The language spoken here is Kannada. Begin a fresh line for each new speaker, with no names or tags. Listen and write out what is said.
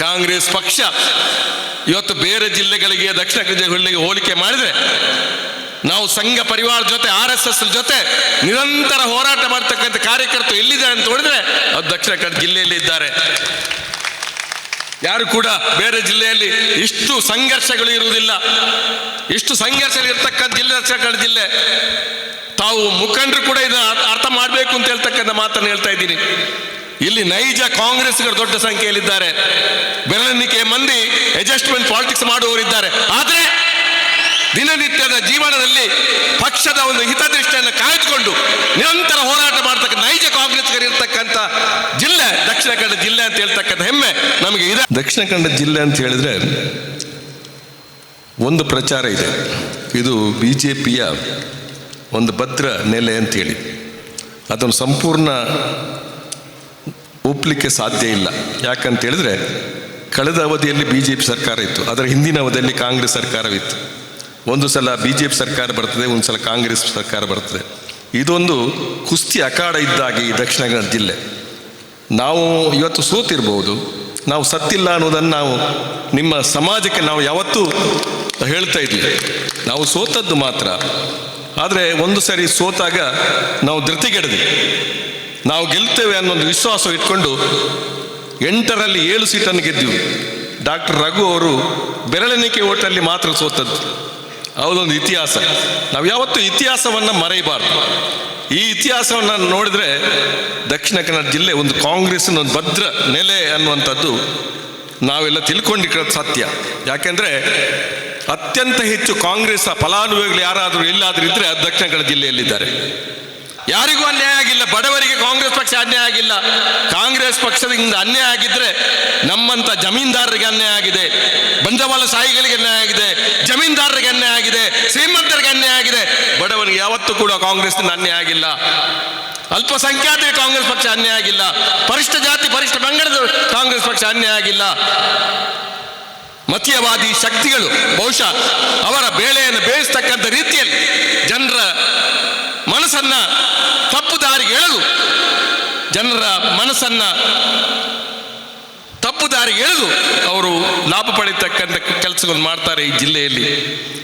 ಕಾಂಗ್ರೆಸ್ ಪಕ್ಷ ಇವತ್ತು ಬೇರೆ ಜಿಲ್ಲೆಗಳಿಗೆ ದಕ್ಷಿಣ ಕನ್ನಡ ಜಿಲ್ಲೆಗೆ ಹೋಲಿಕೆ ಮಾಡಿದ್ರೆ ನಾವು ಸಂಘ ಪರಿವಾರ ಜೊತೆ RSS ಜೊತೆ ನಿರಂತರ ಹೋರಾಟ ಮಾಡ್ತಕ್ಕಂಥ ಕಾರ್ಯಕರ್ತರು ಎಲ್ಲಿದ್ದಾರೆ ಅಂತ ನೋಡಿದ್ರೆ ಅದು ದಕ್ಷಿಣ ಕನ್ನಡ ಜಿಲ್ಲೆಯಲ್ಲಿ ಇದ್ದಾರೆ. ಯಾರು ಕೂಡ ಬೇರೆ ಜಿಲ್ಲೆಯಲ್ಲಿ ಇಷ್ಟು ಸಂಘರ್ಷಗಳು ಇರುವುದಿಲ್ಲ. ಇಷ್ಟು ಸಂಘರ್ಷಗಳು ಇರ್ತಕ್ಕಂಥ ಜಿಲ್ಲೆ ದಕ್ಷಿಣ ಕನ್ನಡ ಜಿಲ್ಲೆ. ತಾವು ಮುಖಂಡರು ಕೂಡ ಇದನ್ನ ಅರ್ಥ ಮಾಡಬೇಕು ಅಂತ ಹೇಳ್ತಕ್ಕಂಥ ಮಾತನ್ನು ಹೇಳ್ತಾ ಇದ್ದೀನಿ. ಇಲ್ಲಿ ನೈಜ ಕಾಂಗ್ರೆಸ್ಗಳು ದೊಡ್ಡ ಸಂಖ್ಯೆಯಲ್ಲಿದ್ದಾರೆ. ಬೆರಳೆಣಿಕೆ ಮಂದಿ ಅಡ್ಜಸ್ಟ್ಮೆಂಟ್ ಪಾಲಿಟಿಕ್ಸ್ ಮಾಡುವವರಿದ್ದಾರೆ. ಆದರೆ ದಿನನಿತ್ಯದ ಜೀವನದಲ್ಲಿ ಪಕ್ಷದ ಒಂದು ಹಿತದೃಷ್ಟಿಯನ್ನು ಕಾಯ್ದುಕೊಂಡು ನಿರಂತರ ಹೋರಾಟ ಮಾಡ್ತಕ್ಕಂಥ ನೈಜ ಕಾಂಗ್ರೆಸ್ಗರು ಇರ್ತಕ್ಕಂಥ ಜಿಲ್ಲೆ ದಕ್ಷಿಣ ಕನ್ನಡ ಜಿಲ್ಲೆ ಅಂತ ಹೇಳ್ತಕ್ಕಂಥ ಹೆಮ್ಮೆ ನಮಗೆ ಇದೆ. ದಕ್ಷಿಣ ಕನ್ನಡ ಜಿಲ್ಲೆ ಅಂತ ಹೇಳಿದ್ರೆ ಒಂದು ಪ್ರಚಾರ ಇದೆ, ಇದು BJPಯ ಒಂದು ಭದ್ರ ನೆಲೆ ಅಂತೇಳಿ. ಅದನ್ನು ಸಂಪೂರ್ಣ ಒಪ್ಪಲಿಕ್ಕೆ ಸಾಧ್ಯ ಇಲ್ಲ. ಯಾಕಂತ ಹೇಳಿದ್ರೆ ಕಳೆದ ಅವಧಿಯಲ್ಲಿ BJP ಸರ್ಕಾರ ಇತ್ತು, ಅದರ ಹಿಂದಿನ ಅವಧಿಯಲ್ಲಿ ಕಾಂಗ್ರೆಸ್ ಸರ್ಕಾರವಿತ್ತು. ಒಂದು ಸಲ BJP ಸರ್ಕಾರ ಬರ್ತದೆ, ಒಂದು ಸಲ ಕಾಂಗ್ರೆಸ್ ಸರ್ಕಾರ ಬರ್ತದೆ. ಇದೊಂದು ಕುಸ್ತಿ ಅಖಾಡ ಇದ್ದಾಗೆ ಈ ದಕ್ಷಿಣ ಕನ್ನಡ ಜಿಲ್ಲೆ. ನಾವು ಇವತ್ತು ಸೋತಿರ್ಬೋದು, ನಾವು ಸತ್ತಿಲ್ಲ ಅನ್ನೋದನ್ನು ನಾವು ನಿಮ್ಮ ಸಮಾಜಕ್ಕೆ ನಾವು ಯಾವತ್ತೂ ಹೇಳ್ತಾ ಇದ್ವಿ. ನಾವು ಸೋತದ್ದು ಮಾತ್ರ. ಆದರೆ ಒಂದು ಸರಿ ಸೋತಾಗ ನಾವು ಧೃತಿಗೆಡದ್ವಿ. ನಾವು ಗೆಲ್ತೇವೆ ಅನ್ನೊಂದು ವಿಶ್ವಾಸ ಇಟ್ಕೊಂಡು 8ರಲ್ಲಿ 7 ಸೀಟನ್ನು ಗೆದ್ದಿವಿ. ಡಾಕ್ಟರ್ ರಘು ಅವರು ಬೆರಳೆಣಿಕೆ ಓಟಲ್ಲಿ ಮಾತ್ರ ಸೋತದ್ದು. ಹೌದೊಂದು ಇತಿಹಾಸ. ನಾವು ಯಾವತ್ತೂ ಇತಿಹಾಸವನ್ನು ಮರೆಯಬಾರ್ದು. ಈ ಇತಿಹಾಸವನ್ನು ನೋಡಿದ್ರೆ ದಕ್ಷಿಣ ಕನ್ನಡ ಜಿಲ್ಲೆ ಒಂದು ಕಾಂಗ್ರೆಸ್ನ ಒಂದು ಭದ್ರ ನೆಲೆ ಅನ್ನುವಂಥದ್ದು ನಾವೆಲ್ಲ ತಿಳ್ಕೊಂಡಿರೋದು ಸತ್ಯ. ಯಾಕೆಂದರೆ ಅತ್ಯಂತ ಹೆಚ್ಚು ಕಾಂಗ್ರೆಸ್ ಫಲಾನುಭವಿಗಳು ಯಾರಾದರೂ ಎಲ್ಲಾದರೂ ಇದ್ದರೆ ಅದು ದಕ್ಷಿಣ ಕನ್ನಡ ಜಿಲ್ಲೆಯಲ್ಲಿದ್ದಾರೆ. ಯಾರಿಗೂ ಅನ್ಯಾಯ ಆಗಿಲ್ಲ, ಬಡವರಿಗೆ ಕಾಂಗ್ರೆಸ್ ಪಕ್ಷ ಅನ್ಯಾಯ ಆಗಿಲ್ಲ. ಕಾಂಗ್ರೆಸ್ ಪಕ್ಷದಿಂದ ಅನ್ಯಾಯ ಆಗಿದ್ರೆ ನಮ್ಮಂಥ ಜಮೀನ್ದಾರರಿಗೆ ಅನ್ಯಾಯ ಆಗಿದೆ, ಬಂಡವಾಳಶಾಹಿಗಳಿಗೆ ಅನ್ಯಾಯ ಆಗಿದೆ, ಜಮೀನ್ದಾರರಿಗೆ ಅನ್ಯಾಯ ಆಗಿದೆ, ಶ್ರೀಮಂತರಿಗೆ ಅನ್ಯಾಯ ಆಗಿದೆ. ಬಡವನಿಗೆ ಯಾವತ್ತೂ ಕೂಡ ಕಾಂಗ್ರೆಸ್ನಿಂದ ಅನ್ಯಾಯ ಆಗಿಲ್ಲ. ಅಲ್ಪಸಂಖ್ಯಾತರಿಗೆ ಕಾಂಗ್ರೆಸ್ ಪಕ್ಷ ಅನ್ಯಾಯ ಆಗಿಲ್ಲ. ಪರಿಶಿಷ್ಟ ಜಾತಿ ಪರಿಶಿಷ್ಟ ಪಂಗಡದ ಕಾಂಗ್ರೆಸ್ ಪಕ್ಷ ಅನ್ಯಾಯ ಆಗಿಲ್ಲ. ಮತೀಯವಾದಿ ಶಕ್ತಿಗಳು ಬಹುಶಃ ಅವರ ಬೇಳೆಯನ್ನು ಬೇಯಿಸ್ತಕ್ಕಂಥ ರೀತಿಯಲ್ಲಿ ಜನರ ಮನಸ್ಸನ್ನ ತಪ್ಪು ದಾರಿಗೆ ಎಳೆದು ಅವರು ಲಾಭ ಪಡೀತಕ್ಕಂಥ ಕೆಲಸಗಳನ್ನು ಮಾಡ್ತಾರೆ ಈ ಜಿಲ್ಲೆಯಲ್ಲಿ.